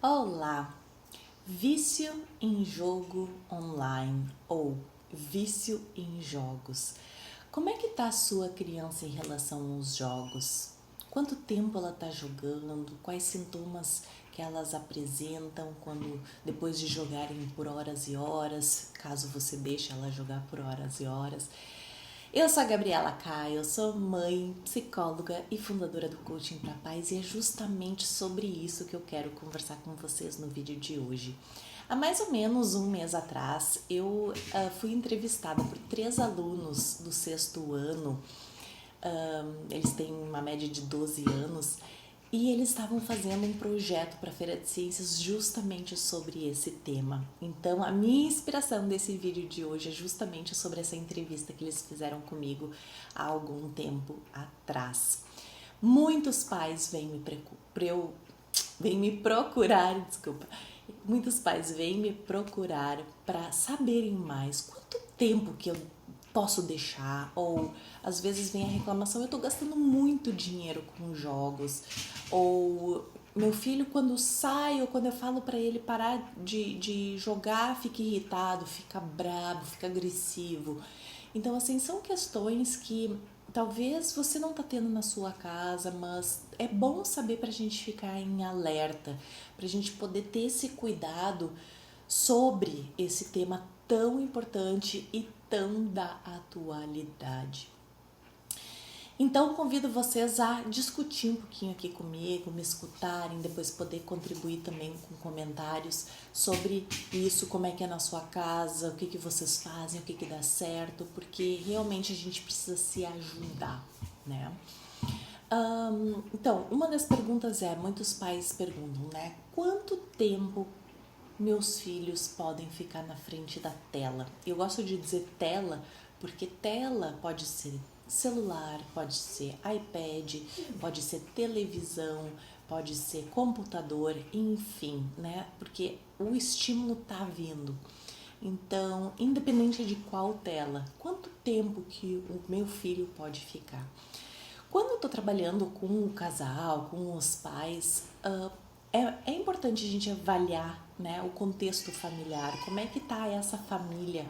Olá! Vício em jogo online ou vício em jogos. Como é que tá a sua criança em relação aos jogos? Quanto tempo ela está jogando? Quais sintomas que elas apresentam quando depois de jogarem por horas e horas, caso você deixe ela jogar por horas e horas? Eu sou a Gabriela Caio, eu sou mãe, psicóloga e fundadora do Coaching para Paz e é justamente sobre isso que eu quero conversar com vocês no vídeo de hoje. Há mais ou menos um mês atrás, eu fui entrevistada por 3 alunos do 6º ano. Eles têm uma média de 12 anos e eles estavam fazendo um projeto para a Feira de Ciências justamente sobre esse tema. Então, a minha inspiração desse vídeo de hoje é justamente sobre essa entrevista que eles fizeram comigo há algum tempo atrás. Muitos pais vêm me procurar, muitos pais vêm me procurar para saberem mais quanto tempo que eu posso deixar, ou às vezes vem a reclamação, eu estou gastando muito dinheiro com jogos, ou meu filho quando sai ou quando eu falo para ele parar de jogar fica irritado, fica bravo, fica agressivo. Então assim, são questões que talvez você não tá tendo na sua casa, mas é bom saber pra gente ficar em alerta, pra gente poder ter esse cuidado sobre esse tema tão importante e tão da atualidade. Então convido vocês a discutir um pouquinho aqui comigo, me escutarem, depois poder contribuir também com comentários sobre isso, como é que é na sua casa, o que que vocês fazem, o que que dá certo, porque realmente a gente precisa se ajudar, né? Então, uma das perguntas muitos pais perguntam, né? Quanto tempo meus filhos podem ficar na frente da tela? Eu gosto de dizer tela porque tela pode ser celular, pode ser iPad, pode ser televisão, pode ser computador, enfim, né? Porque o estímulo tá vindo. Então, independente de qual tela, quanto tempo que o meu filho pode ficar? Quando eu estou trabalhando com o casal, com os pais, é importante a gente avaliar, né, o contexto familiar, como é que está essa família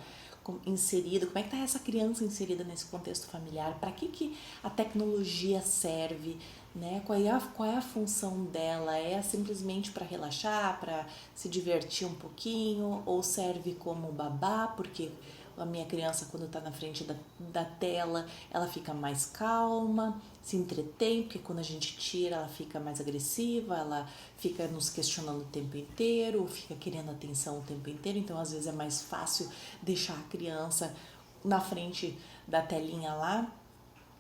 inserida, como é que está essa criança inserida nesse contexto familiar, para que a tecnologia serve, né, qual é a função dela, é simplesmente para relaxar, para se divertir um pouquinho, ou serve como babá, porque a minha criança quando está na frente da tela, ela fica mais calma, se entretém, porque quando a gente tira ela fica mais agressiva, ela fica nos questionando o tempo inteiro, fica querendo atenção o tempo inteiro, então às vezes é mais fácil deixar a criança na frente da telinha lá.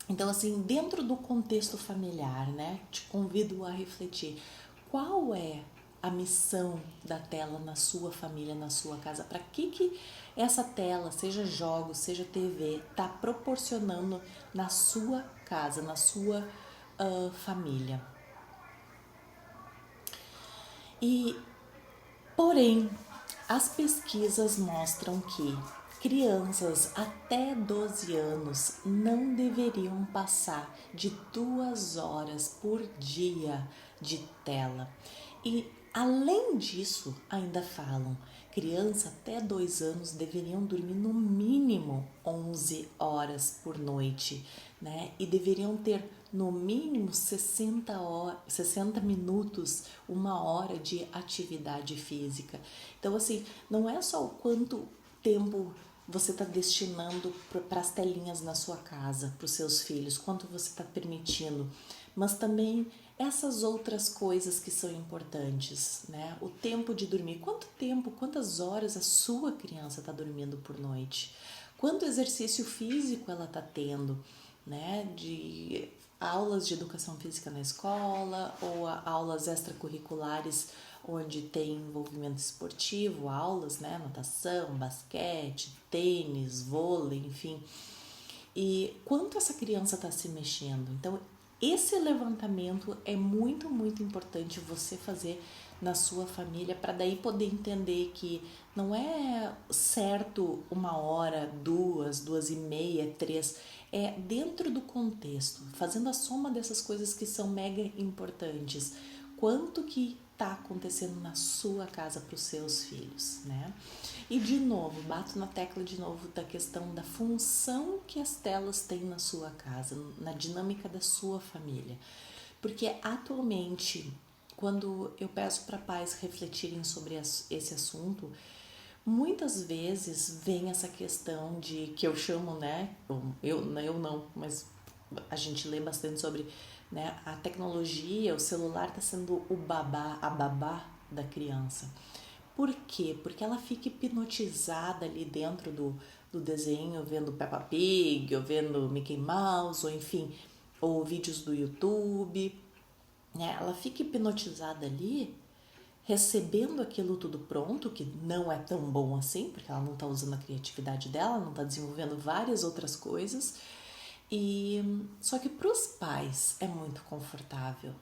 Então assim, dentro do contexto familiar, né, te convido a refletir, qual é a missão da tela na sua família, na sua casa? Para que essa tela, seja jogos, seja TV, está proporcionando na sua casa, na sua família? E, porém, as pesquisas mostram que crianças até 12 anos não deveriam passar de 2 horas por dia de tela. E além disso, ainda falam, criança até 2 anos deveriam dormir no mínimo 11 horas por noite, né? E deveriam ter no mínimo 60 minutos, 1 hora de atividade física. Então, assim, não é só o quanto tempo você está destinando para as telinhas na sua casa, para os seus filhos, quanto você está permitindo, mas também essas outras coisas que são importantes, né? O tempo de dormir, quanto tempo, quantas horas a sua criança está dormindo por noite? Quanto exercício físico ela está tendo, né? De aulas de educação física na escola ou aulas extracurriculares onde tem envolvimento esportivo, aulas, né, natação, basquete, tênis, vôlei, enfim. E quanto essa criança está se mexendo? Então, esse levantamento é muito, muito importante você fazer na sua família para daí poder entender que não é certo 1 hora, 2, 2h30, 3, é dentro do contexto, fazendo a soma dessas coisas que são mega importantes. quanto que está acontecendo na sua casa para os seus filhos, né? E de novo, bato na tecla de novo da questão da função que as telas têm na sua casa, na dinâmica da sua família. Porque atualmente, quando eu peço para pais refletirem sobre esse assunto, muitas vezes vem essa questão de que eu chamo, né? Eu não, mas a gente lê bastante sobre, né? A tecnologia, o celular está sendo o babá, a babá da criança. Por quê? Porque ela fica hipnotizada ali dentro do desenho, vendo Peppa Pig, ou vendo Mickey Mouse, ou enfim, ou vídeos do YouTube, né? Ela fica hipnotizada ali, recebendo aquilo tudo pronto, que não é tão bom assim, porque ela não está usando a criatividade dela, não está desenvolvendo várias outras coisas. E só que para os pais é muito confortável,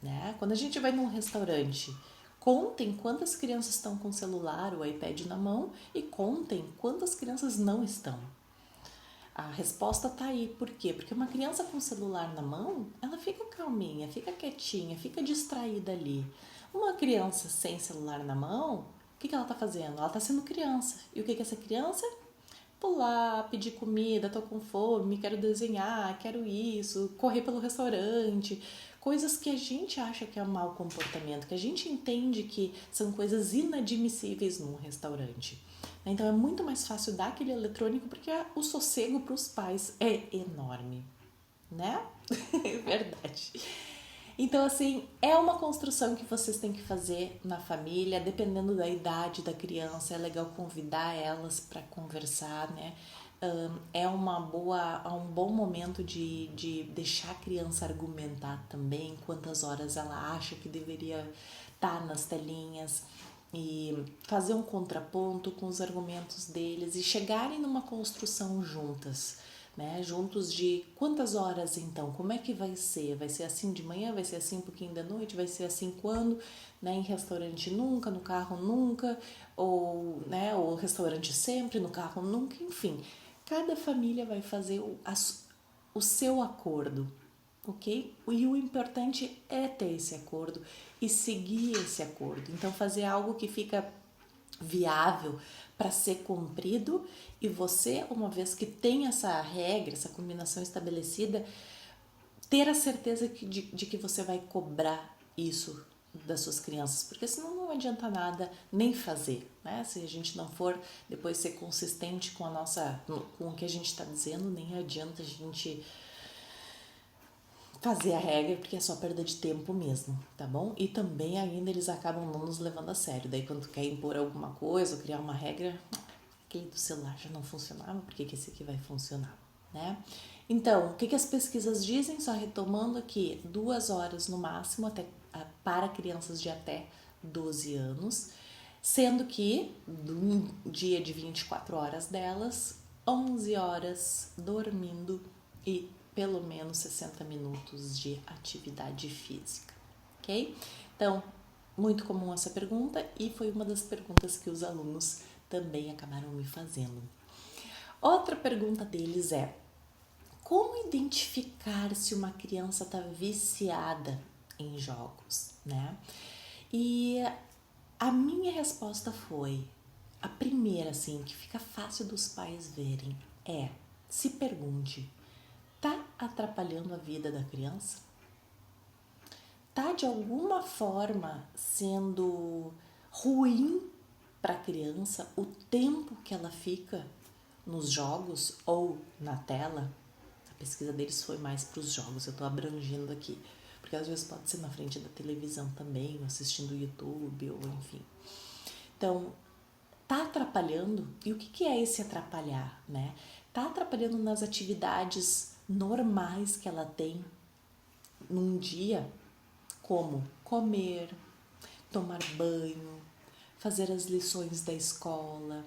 né? Quando a gente vai num restaurante, contem quantas crianças estão com o celular, o iPad na mão e contem quantas crianças não estão. A resposta tá aí. Por quê? Porque uma criança com o celular na mão, ela fica calminha, fica quietinha, fica distraída ali. Uma criança sem celular na mão, o que ela tá fazendo? Ela tá sendo criança. E o que é essa criança? Pular, pedir comida, tô com fome, quero desenhar, quero isso, correr pelo restaurante, coisas que a gente acha que é mau comportamento, que a gente entende que são coisas inadmissíveis num restaurante. Então é muito mais fácil dar aquele eletrônico porque o sossego para os pais é enorme, né? É verdade. Então, assim, é uma construção que vocês têm que fazer na família, dependendo da idade da criança, é legal convidar elas para conversar, né? É um bom momento de deixar a criança argumentar também quantas horas ela acha que deveria estar nas telinhas e fazer um contraponto com os argumentos deles e chegarem numa construção juntas. Né, juntos de quantas horas então, como é que vai ser? Vai ser assim de manhã, vai ser assim um pouquinho da noite, vai ser assim quando? Né, em restaurante nunca, no carro nunca, ou, né, ou restaurante sempre, no carro nunca, enfim. Cada família vai fazer o seu acordo, ok? E o importante é ter esse acordo e seguir esse acordo. Então fazer algo que fica viável para ser cumprido e você, uma vez que tem essa regra, essa combinação estabelecida, ter a certeza de que você vai cobrar isso das suas crianças, porque senão não adianta nada nem fazer, né? Se a gente não for depois ser consistente com com o que a gente está dizendo, nem adianta a gente fazer a regra, porque é só perda de tempo mesmo, tá bom? E também ainda eles acabam não nos levando a sério. Daí quando tu quer impor alguma coisa ou criar uma regra, aquele do celular já não funcionava, por que esse aqui vai funcionar, né? Então, o que as pesquisas dizem? Só retomando aqui, 2 horas no máximo para crianças de até 12 anos, sendo que um dia de 24 horas delas, 11 horas dormindo e pelo menos 60 minutos de atividade física, ok? Então, muito comum essa pergunta e foi uma das perguntas que os alunos também acabaram me fazendo. Outra pergunta deles é: como identificar se uma criança está viciada em jogos, né? E a minha resposta foi, a primeira, assim, que fica fácil dos pais verem, é: se pergunte, tá atrapalhando a vida da criança? Tá de alguma forma sendo ruim para a criança o tempo que ela fica nos jogos ou na tela? A pesquisa deles foi mais para os jogos, eu estou abrangindo aqui, porque às vezes pode ser na frente da televisão também, assistindo YouTube ou enfim. Então, tá atrapalhando? E o que é esse atrapalhar, né? Tá atrapalhando nas atividades normais que ela tem num dia, como comer, tomar banho, fazer as lições da escola,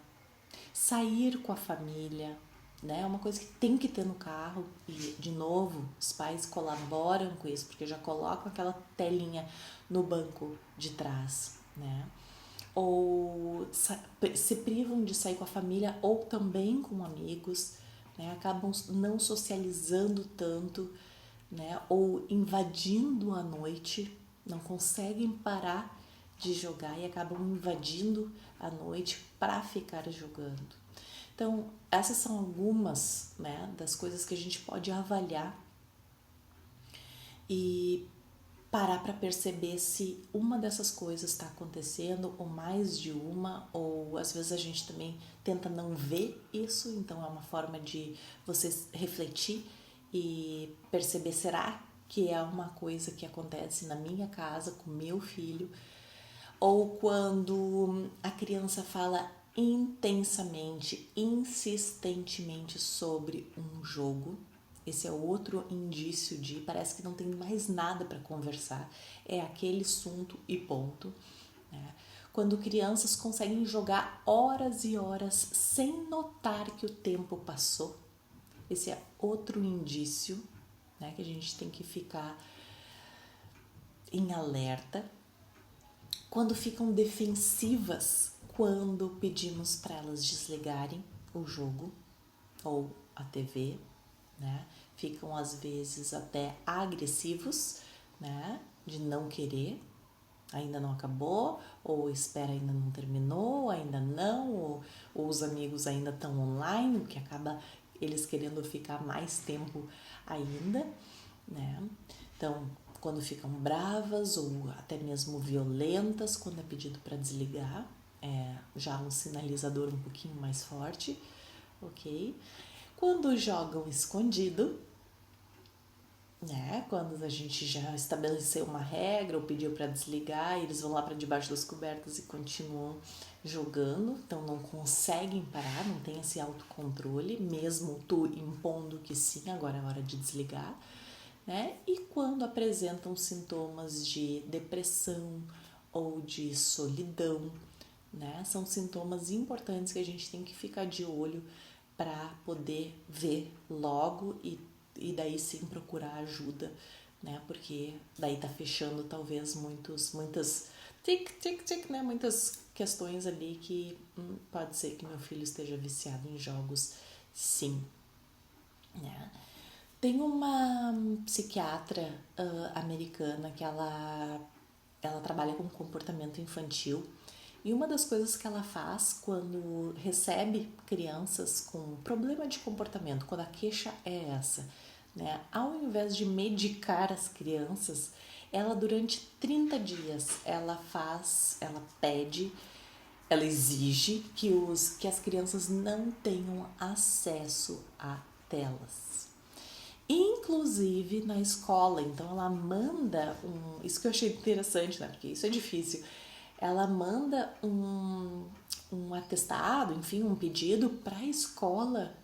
sair com a família, né? É uma coisa que tem que ter no carro e, de novo, os pais colaboram com isso, porque já colocam aquela telinha no banco de trás, né? Ou se privam de sair com a família ou também com amigos, né? Acabam não socializando tanto, né? Ou invadindo a noite, não conseguem parar de jogar e acabam invadindo a noite para ficar jogando. Então, essas são algumas, né, das coisas que a gente pode avaliar e parar para perceber se uma dessas coisas está acontecendo ou mais de uma, ou às vezes a gente também tenta não ver isso, então é uma forma de você refletir e perceber, será que é uma coisa que acontece na minha casa com meu filho? Ou quando a criança fala intensamente, insistentemente sobre um jogo. Esse é outro indício de parece que não tem mais nada para conversar, é aquele assunto e ponto. Né? Quando crianças conseguem jogar horas e horas sem notar que o tempo passou, esse é outro indício, né, que a gente tem que ficar em alerta. Quando ficam defensivas quando pedimos para elas desligarem o jogo ou a TV, né? Ficam às vezes até agressivos, né? De não querer, ainda não acabou, ou espera ainda não terminou, ainda não, ou os amigos ainda estão online, o que acaba eles querendo ficar mais tempo ainda, né? Então, quando ficam bravas ou até mesmo violentas, quando é pedido para desligar, é já um sinalizador um pouquinho mais forte, ok? Quando jogam escondido, né? Quando a gente já estabeleceu uma regra ou pediu para desligar, eles vão lá para debaixo das cobertas e continuam jogando, então não conseguem parar, não tem esse autocontrole, mesmo tu impondo que sim, agora é hora de desligar, né? E quando apresentam sintomas de depressão ou de solidão, né? São sintomas importantes que a gente tem que ficar de olho para poder ver logo e daí sim procurar ajuda, né? Porque daí tá fechando talvez muitas né? Muitas questões ali que pode ser que meu filho esteja viciado em jogos, sim, né? Tem uma psiquiatra americana que ela trabalha com comportamento infantil e uma das coisas que ela faz quando recebe crianças com problema de comportamento, quando a queixa é essa, né? Ao invés de medicar as crianças, ela durante 30 dias ela pede, ela exige que as crianças não tenham acesso a telas. Inclusive na escola, então ela manda isso que eu achei interessante, né? Porque isso é difícil. Ela manda um atestado, enfim, um pedido para a escola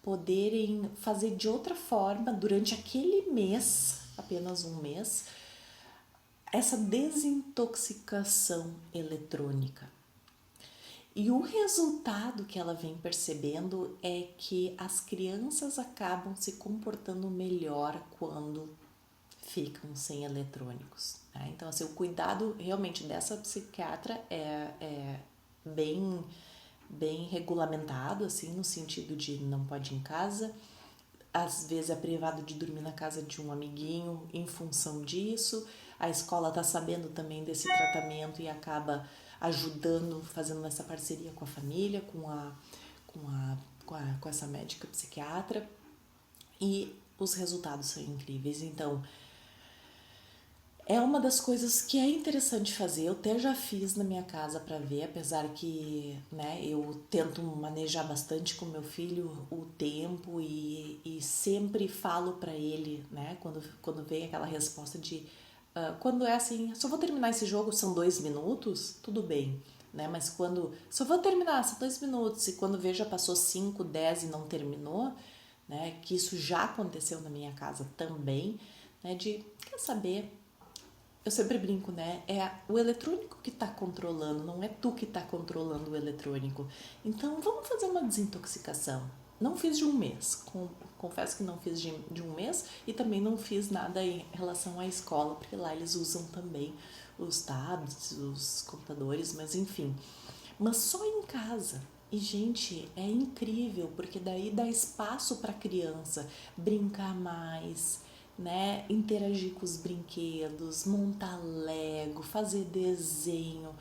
poderem fazer de outra forma durante aquele mês, apenas um mês, essa desintoxicação eletrônica. E o resultado que ela vem percebendo é que as crianças acabam se comportando melhor quando ficam sem eletrônicos. Né? Então, assim, o cuidado realmente dessa psiquiatra é bem regulamentado, assim, no sentido de não pode ir em casa. Às vezes é privado de dormir na casa de um amiguinho em função disso. A escola está sabendo também desse tratamento e acaba ajudando, fazendo essa parceria com a família, com essa médica psiquiatra. E os resultados são incríveis. Então, é uma das coisas que é interessante fazer. Eu até já fiz na minha casa para ver, apesar que, né, eu tento manejar bastante com meu filho o tempo e sempre falo para ele, né, quando vem aquela resposta de quando é assim, só vou terminar esse jogo, são 2 minutos, tudo bem, né? Mas quando só vou terminar, são 2 minutos, e quando vejo já passou 5, 10 e não terminou, né? Que isso já aconteceu na minha casa também, né? De, quer saber? Eu sempre brinco, né? É o eletrônico que tá controlando, não é tu que tá controlando o eletrônico. Então, vamos fazer uma desintoxicação. Não fiz de um mês, confesso que não fiz de um mês e também não fiz nada em relação à escola, porque lá eles usam também os tablets, os computadores, mas enfim. Mas só em casa. E, gente, é incrível, porque daí dá espaço para a criança brincar mais, né? Interagir com os brinquedos, montar Lego, fazer desenho,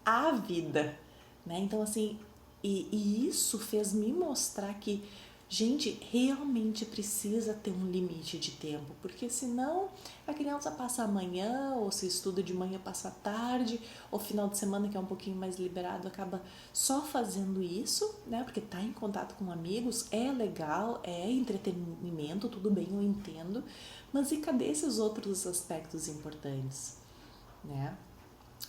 a vida, né? Então, assim, e isso fez me mostrar que, gente, realmente precisa ter um limite de tempo, porque senão a criança passa a manhã, ou se estuda de manhã, passa a tarde, ou final de semana, que é um pouquinho mais liberado, acaba só fazendo isso, né? Porque tá em contato com amigos, é legal, é entretenimento, tudo bem, eu entendo, mas e cadê esses outros aspectos importantes, né?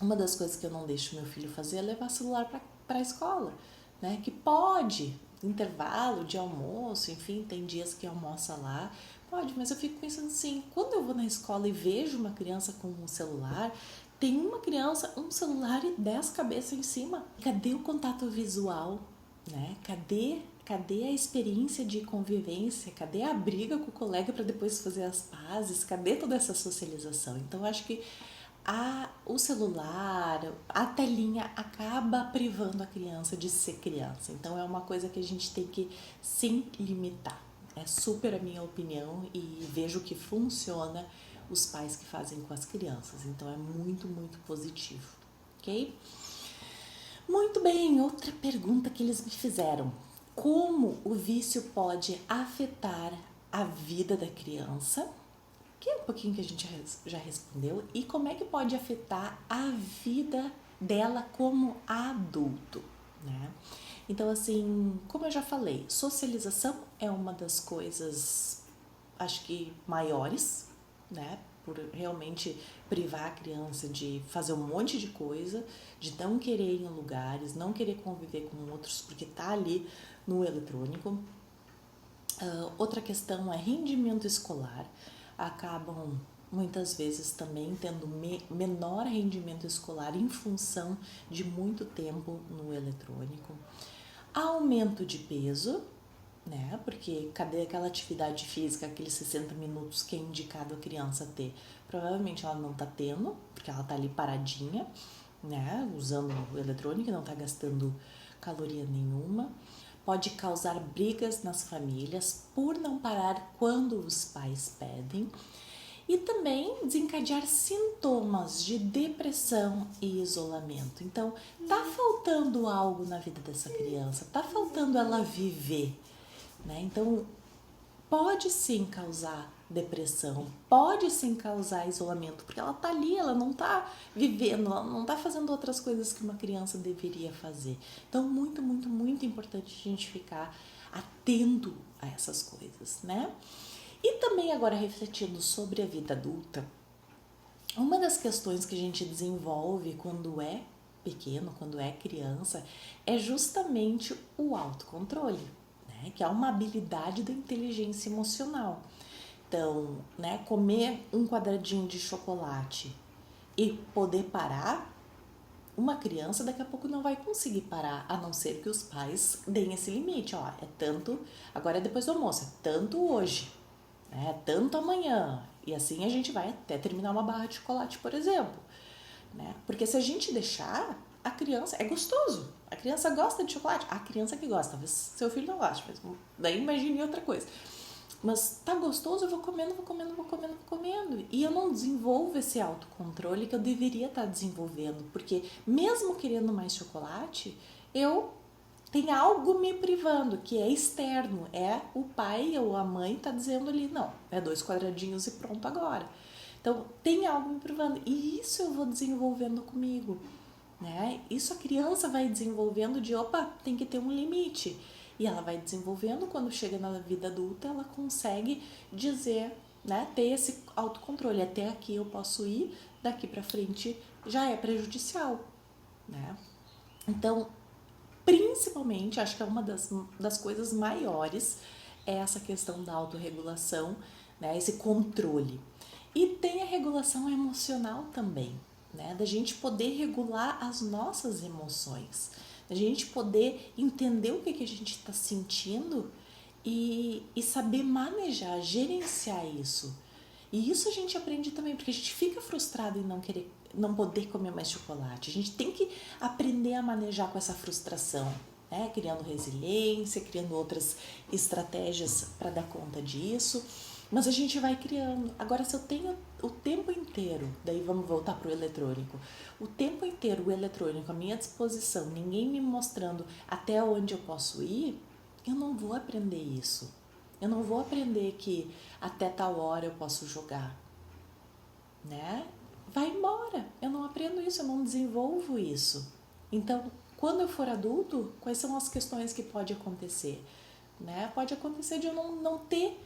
Uma das coisas que eu não deixo meu filho fazer é levar celular para a escola, né? Que pode, intervalo de almoço, enfim, tem dias que almoça lá, pode, mas eu fico pensando assim, quando eu vou na escola e vejo uma criança com um celular, tem uma criança, um celular e 10 cabeças em cima. Cadê o contato visual, né? Cadê a experiência de convivência? Cadê a briga com o colega para depois fazer as pazes? Cadê toda essa socialização? Então, eu acho que o celular, a telinha acaba privando a criança de ser criança. Então é uma coisa que a gente tem que sim limitar. É super a minha opinião e vejo que funciona os pais que fazem com as crianças. Então é muito, muito positivo, ok? Muito bem, outra pergunta que eles me fizeram. Como o vício pode afetar a vida da criança? Que é um pouquinho que a gente já respondeu, e como é que pode afetar a vida dela como adulto, né? Então, assim, como eu já falei, socialização é uma das coisas, acho que maiores, né? Por realmente privar a criança de fazer um monte de coisa, de não querer ir em lugares, não querer conviver com outros, porque tá ali no eletrônico. Outra questão é rendimento escolar. Acabam muitas vezes também tendo menor rendimento escolar em função de muito tempo no eletrônico. Aumento de peso, né? Porque cadê aquela atividade física, aqueles 60 minutos que é indicado a criança ter? Provavelmente ela não tá tendo, porque ela tá ali paradinha, né? Usando o eletrônico, não tá gastando caloria nenhuma. Pode causar brigas nas famílias por não parar quando os pais pedem. E também desencadear sintomas de depressão e isolamento. Então, tá faltando algo na vida dessa criança, tá faltando ela viver, né? Então, pode sim causar depressão, pode sim causar isolamento, porque ela tá ali, ela não tá vivendo, ela não tá fazendo outras coisas que uma criança deveria fazer. Então, muito, muito, muito importante a gente ficar atento a essas coisas, né? E também agora refletindo sobre a vida adulta, uma das questões que a gente desenvolve quando é pequeno, quando é criança, é justamente o autocontrole, né? Que é uma habilidade da inteligência emocional. Então, né, comer um quadradinho de chocolate e poder parar, uma criança daqui a pouco não vai conseguir parar, a não ser que os pais deem esse limite. Ó, é tanto, agora é depois do almoço, é tanto hoje, né, é tanto amanhã. E assim a gente vai até terminar uma barra de chocolate, por exemplo. Né? Porque se a gente deixar, a criança, é gostoso. A criança gosta de chocolate. A criança que gosta, talvez seu filho não goste, mas daí imagine outra coisa. Mas tá gostoso, eu vou comendo, vou comendo, vou comendo, vou comendo. E eu não desenvolvo esse autocontrole que eu deveria estar desenvolvendo. Porque mesmo querendo mais chocolate, eu tenho algo me privando, que é externo. É o pai ou a mãe tá dizendo ali, não, é 2 quadradinhos e pronto agora. Então, tem algo me privando. E isso eu vou desenvolvendo comigo, né? Isso a criança vai desenvolvendo de, opa, tem que ter um limite. E ela vai desenvolvendo, quando chega na vida adulta, ela consegue dizer, né, ter esse autocontrole. Até aqui eu posso ir, daqui para frente já é prejudicial, né? Então, principalmente, acho que é uma das coisas maiores é essa questão da autorregulação, né, esse controle. E tem a regulação emocional também, né, da gente poder regular as nossas emoções, da gente poder entender o que a gente está sentindo e saber manejar, gerenciar isso. E isso a gente aprende também, porque a gente fica frustrado em não poder comer mais chocolate. A gente tem que aprender a manejar com essa frustração, né? Criando resiliência, criando outras estratégias para dar conta disso. Mas a gente vai criando. Agora, se eu tenho o tempo inteiro, daí vamos voltar pro eletrônico, o tempo inteiro o eletrônico à minha disposição, ninguém me mostrando até onde eu posso ir, eu não vou aprender isso. Eu não vou aprender que até tal hora eu posso jogar, né? Vai embora. Eu não aprendo isso, eu não desenvolvo isso. Então, quando eu for adulto, quais são as questões que pode acontecer? Né? Pode acontecer de eu não ter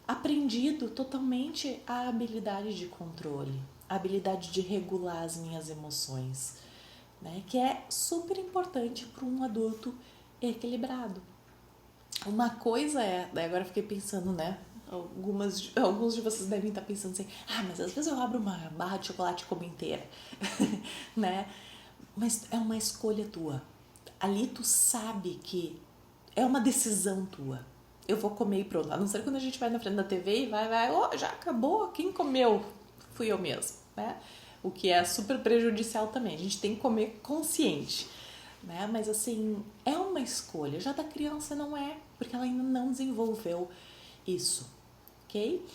aprendido totalmente a habilidade de controle, a habilidade de regular as minhas emoções, né? Que é super importante para um adulto equilibrado. Uma coisa é, daí agora eu fiquei pensando, né? Alguns de vocês devem estar pensando assim, mas às vezes eu abro uma barra de chocolate e como inteira, né? Mas é uma escolha tua. Ali tu sabe que é uma decisão tua. Eu vou comer e pronto. A não ser quando a gente vai na frente da TV e já acabou, quem comeu? Fui eu mesmo, né? O que é super prejudicial também. A gente tem que comer consciente, né? Mas assim, é uma escolha. Já da criança não é, porque ela ainda não desenvolveu isso, ok?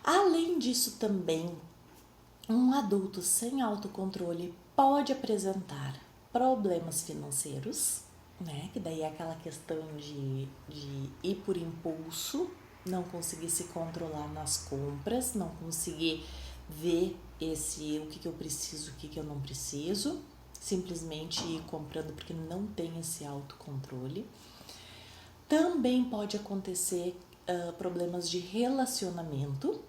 Além disso também, um adulto sem autocontrole pode apresentar problemas financeiros, né? Que daí é aquela questão de ir por impulso, não conseguir se controlar nas compras, não conseguir ver o que eu preciso, o que eu não preciso, simplesmente ir comprando porque não tem esse autocontrole. Também pode acontecer problemas de relacionamento,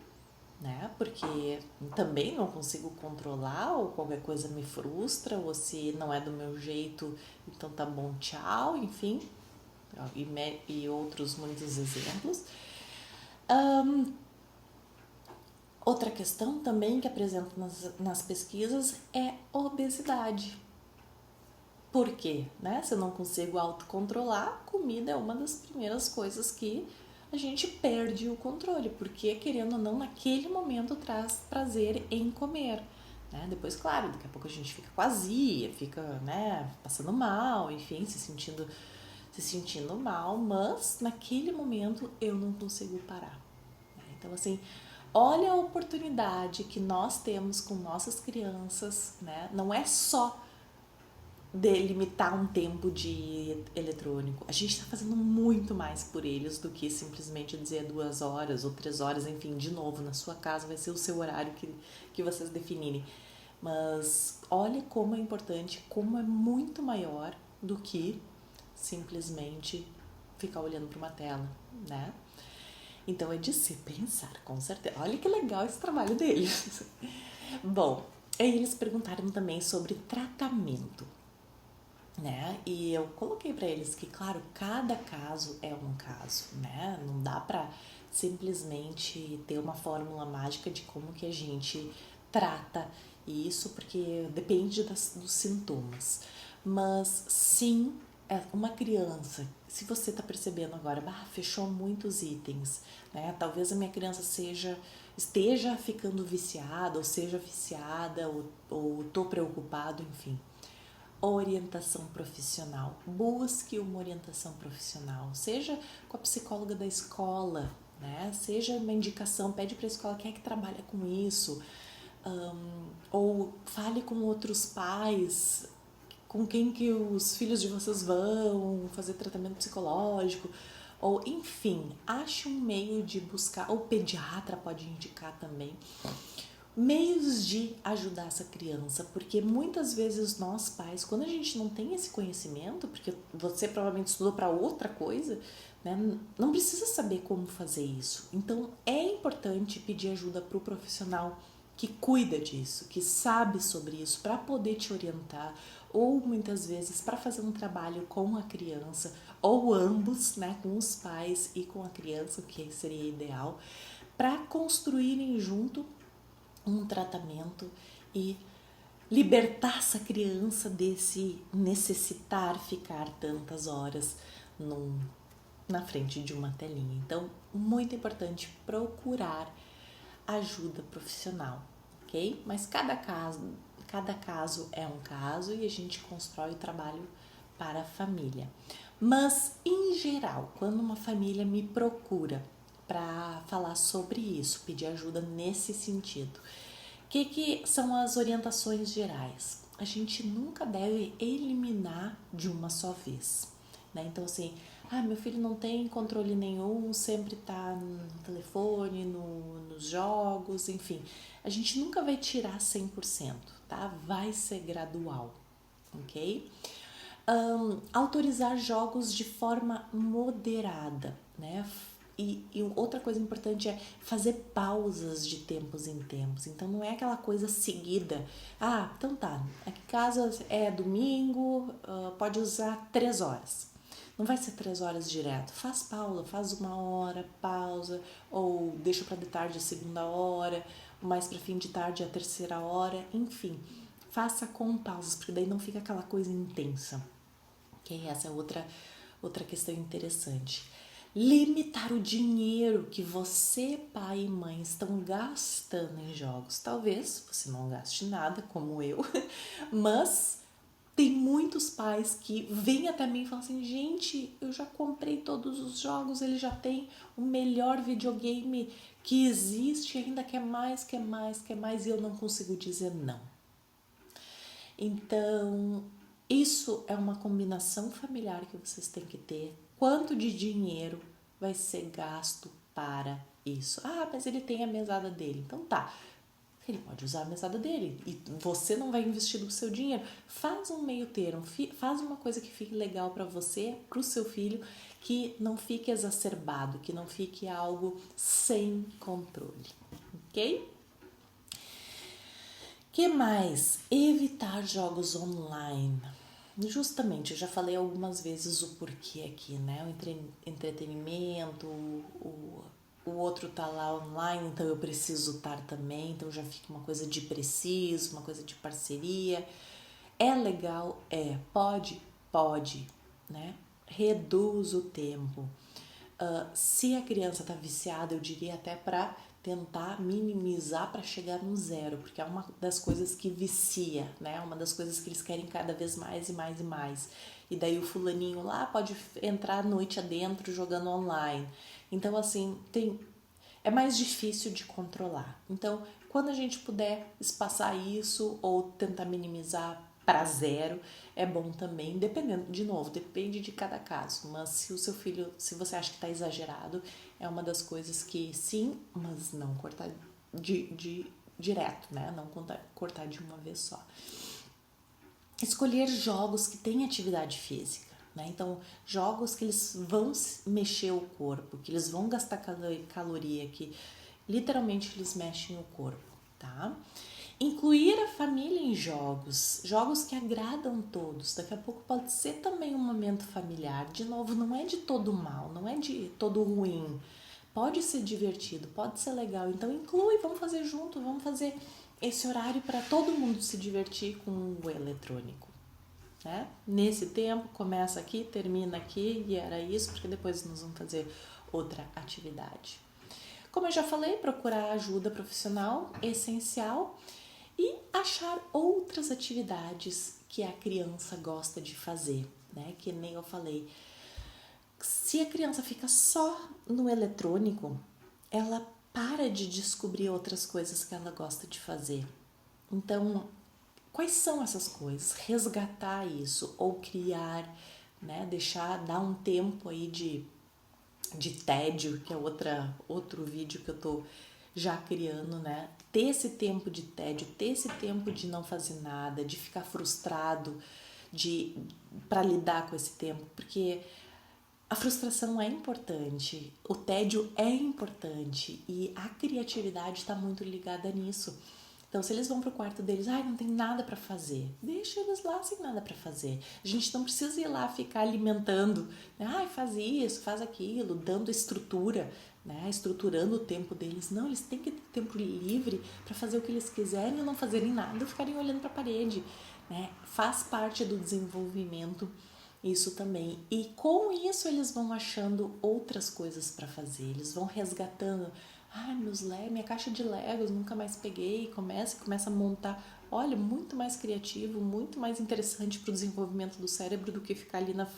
né? Porque também não consigo controlar, ou qualquer coisa me frustra, ou se não é do meu jeito, então tá bom, tchau, enfim, e outros muitos exemplos. Outra questão também que apresento nas pesquisas é obesidade. Por quê? Né? Se eu não consigo autocontrolar, comida é uma das primeiras coisas que a gente perde o controle, porque querendo ou não, naquele momento traz prazer em comer, né? Depois, claro, daqui a pouco a gente fica com azia, fica, né, passando mal, enfim, se sentindo mal, mas naquele momento eu não consigo parar, né? Então, assim, olha a oportunidade que nós temos com nossas crianças, né? Não é só delimitar um tempo de eletrônico. A gente está fazendo muito mais por eles do que simplesmente dizer 2 horas ou 3 horas, enfim, de novo, na sua casa vai ser o seu horário que vocês definirem. Mas olha como é importante, como é muito maior do que simplesmente ficar olhando para uma tela, né? Então é de se pensar, com certeza. Olha que legal esse trabalho deles. Bom, aí eles perguntaram também sobre tratamento, né? E eu coloquei para eles que, claro, cada caso é um caso, né? Não dá para simplesmente ter uma fórmula mágica de como que a gente trata isso, porque depende dos sintomas. Mas sim, uma criança, se você está percebendo agora, fechou muitos itens, né? Talvez a minha criança esteja ficando viciada, ou seja viciada, ou tô preocupado, enfim. Orientação profissional. Busque uma orientação profissional, seja com a psicóloga da escola, né? Seja uma indicação, pede para a escola quem é que trabalha com isso, ou fale com outros pais, com quem que os filhos de vocês vão fazer tratamento psicológico, ou enfim, ache um meio de buscar, ou pediatra pode indicar também, meios de ajudar essa criança, porque muitas vezes nós pais, quando a gente não tem esse conhecimento, porque você provavelmente estudou para outra coisa, né, não precisa saber como fazer isso. Então é importante pedir ajuda para o profissional que cuida disso, que sabe sobre isso, para poder te orientar, ou muitas vezes para fazer um trabalho com a criança, ou ambos, né, com os pais e com a criança, o que seria ideal, para construírem junto um tratamento e libertar essa criança desse necessitar ficar tantas horas na frente de uma telinha. Então, muito importante procurar ajuda profissional, ok? Mas cada caso é um caso e a gente constrói o trabalho para a família. Mas, em geral, quando uma família me procura para falar sobre isso, pedir ajuda nesse sentido. O que são as orientações gerais? A gente nunca deve eliminar de uma só vez, né? Então, assim, meu filho não tem controle nenhum, sempre tá no telefone, nos jogos, enfim. A gente nunca vai tirar 100%, tá? Vai ser gradual, ok? Autorizar jogos de forma moderada, né? E outra coisa importante é fazer pausas de tempos em tempos. Então não é aquela coisa seguida. Então tá, aqui em casa é domingo, pode usar 3 horas. Não vai ser 3 horas direto. Faz pausa, faz 1 hora, pausa, ou deixa para de tarde a segunda hora, mais para fim de tarde a terceira hora, enfim. Faça com pausas, porque daí não fica aquela coisa intensa. Ok? Essa é outra questão interessante. Limitar o dinheiro que você, pai e mãe, estão gastando em jogos. Talvez você não gaste nada, como eu, mas tem muitos pais que vêm até mim e falam assim: gente, eu já comprei todos os jogos, ele já tem o melhor videogame que existe, ainda quer mais, quer mais, quer mais, e eu não consigo dizer não. Então, isso é uma combinação familiar que vocês têm que ter. Quanto de dinheiro vai ser gasto para isso? Mas ele tem a mesada dele. Então tá, ele pode usar a mesada dele e você não vai investir do seu dinheiro. Faz um meio termo, faz uma coisa que fique legal para você, para o seu filho, que não fique exacerbado, que não fique algo sem controle, ok? Que mais? Evitar jogos online. Justamente, eu já falei algumas vezes o porquê aqui, né? O entretenimento, o outro tá lá online, então eu preciso estar também, então já fica uma coisa de preciso, uma coisa de parceria. É legal? Pode, né? Reduz o tempo. Se a criança tá viciada, eu diria até para tentar minimizar para chegar no 0, porque é uma das coisas que vicia, né? Uma das coisas que eles querem cada vez mais e mais e mais. E daí o fulaninho lá pode entrar a noite adentro jogando online. Então, assim, é mais difícil de controlar. Então, quando a gente puder espaçar isso ou tentar minimizar para 0, é bom também, dependendo, de novo, depende de cada caso, mas se o seu filho, se você acha que está exagerado, é uma das coisas que sim, mas não cortar direto, né? Não cortar de uma vez só. Escolher jogos que têm atividade física, né? Então, jogos que eles vão mexer o corpo, que eles vão gastar caloria, que literalmente eles mexem o corpo, tá? Incluir a família em jogos que agradam todos. Daqui a pouco pode ser também um momento familiar. De novo, não é de todo mal, não é de todo ruim. Pode ser divertido, pode ser legal. Então inclui, vamos fazer junto, vamos fazer esse horário para todo mundo se divertir com o eletrônico. Né? Nesse tempo, começa aqui, termina aqui e era isso, porque depois nós vamos fazer outra atividade. Como eu já falei, procurar ajuda profissional, essencial. E achar outras atividades que a criança gosta de fazer, né? Que nem eu falei. Se a criança fica só no eletrônico, ela para de descobrir outras coisas que ela gosta de fazer. Então, quais são essas coisas? Resgatar isso ou criar, né? Dar um tempo aí de tédio, que é outro vídeo que eu tô já criando, né? Ter esse tempo de tédio, ter esse tempo de não fazer nada, de ficar frustrado, para lidar com esse tempo, porque a frustração é importante, o tédio é importante e a criatividade está muito ligada nisso. Então, se eles vão pro quarto deles, não tem nada para fazer, deixa eles lá sem nada para fazer. A gente não precisa ir lá ficar alimentando, né? Faz isso, faz aquilo, dando estrutura, né? Estruturando o tempo deles. Não, eles têm que ter tempo livre para fazer o que eles quiserem e não fazerem nada, ficarem olhando para a parede, né? Faz parte do desenvolvimento isso também. E com isso eles vão achando outras coisas para fazer, eles vão resgatando. Minha caixa de Legos, nunca mais peguei. Começa a montar. Olha, muito mais criativo, muito mais interessante para o desenvolvimento do cérebro do que ficar ali na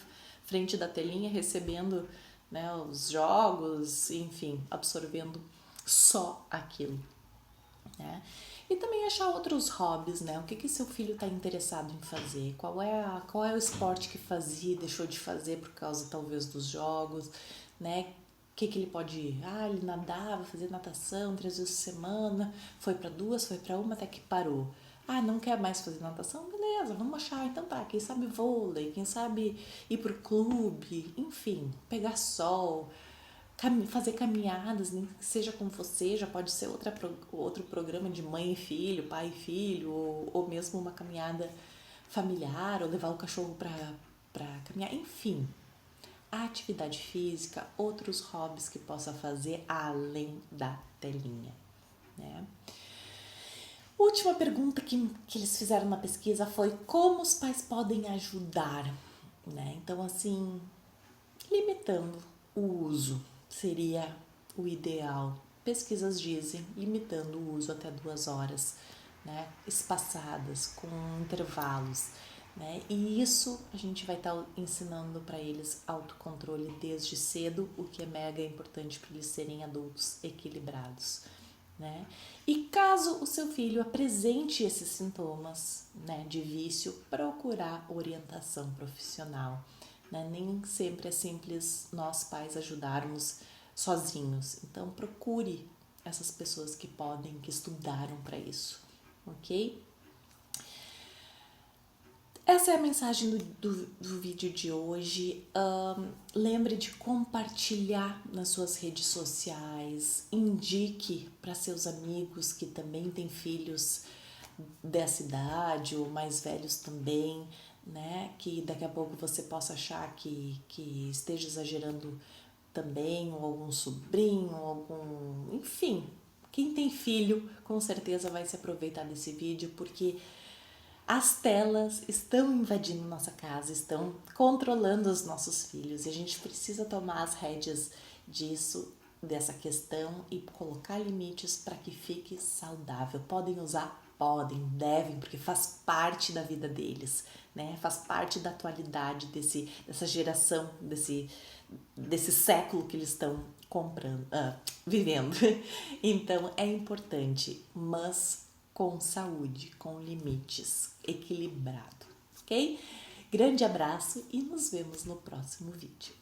frente da telinha recebendo, né, os jogos, enfim, absorvendo só aquilo, né? E também achar outros hobbies, né? O que seu filho está interessado em fazer? Qual é o esporte que fazia e deixou de fazer por causa talvez dos jogos, né? O que ele pode ir? Ah, ele nadava, fazia natação 3 vezes por semana, foi para 2, foi para uma, até que parou. Ah, não quer mais fazer natação? Beleza, vamos achar. Então tá, quem sabe vôlei, quem sabe ir pro clube, enfim, pegar sol, fazer caminhadas, nem que seja com você, já pode ser outro programa de mãe e filho, pai e filho, ou mesmo uma caminhada familiar, ou levar o cachorro para caminhar, enfim. A atividade física, outros hobbies que possa fazer além da telinha, né? Última pergunta que eles fizeram na pesquisa foi como os pais podem ajudar, né? Então, assim, limitando o uso seria o ideal. Pesquisas dizem limitando o uso até 2 horas, né? Espaçadas, com intervalos, né? E isso a gente vai estar ensinando para eles autocontrole desde cedo, o que é mega importante para eles serem adultos equilibrados, né? E caso o seu filho apresente esses sintomas, né, de vício, procurar orientação profissional, né? Nem sempre é simples nós pais ajudarmos sozinhos, então procure essas pessoas que podem, que estudaram para isso, ok? Essa é a mensagem do vídeo de hoje. Lembre de compartilhar nas suas redes sociais, indique para seus amigos que também têm filhos dessa idade ou mais velhos também, né? Que daqui a pouco você possa achar que esteja exagerando também, ou algum sobrinho, ou algum... Enfim, quem tem filho com certeza vai se aproveitar desse vídeo, porque as telas estão invadindo nossa casa, estão controlando os nossos filhos e a gente precisa tomar as rédeas disso, dessa questão e colocar limites para que fique saudável. Podem usar? Podem, devem, porque faz parte da vida deles, né? Faz parte da atualidade dessa geração, desse século que eles estão vivendo. Então é importante, mas com saúde, com limites, equilibrado, ok? Grande abraço e nos vemos no próximo vídeo.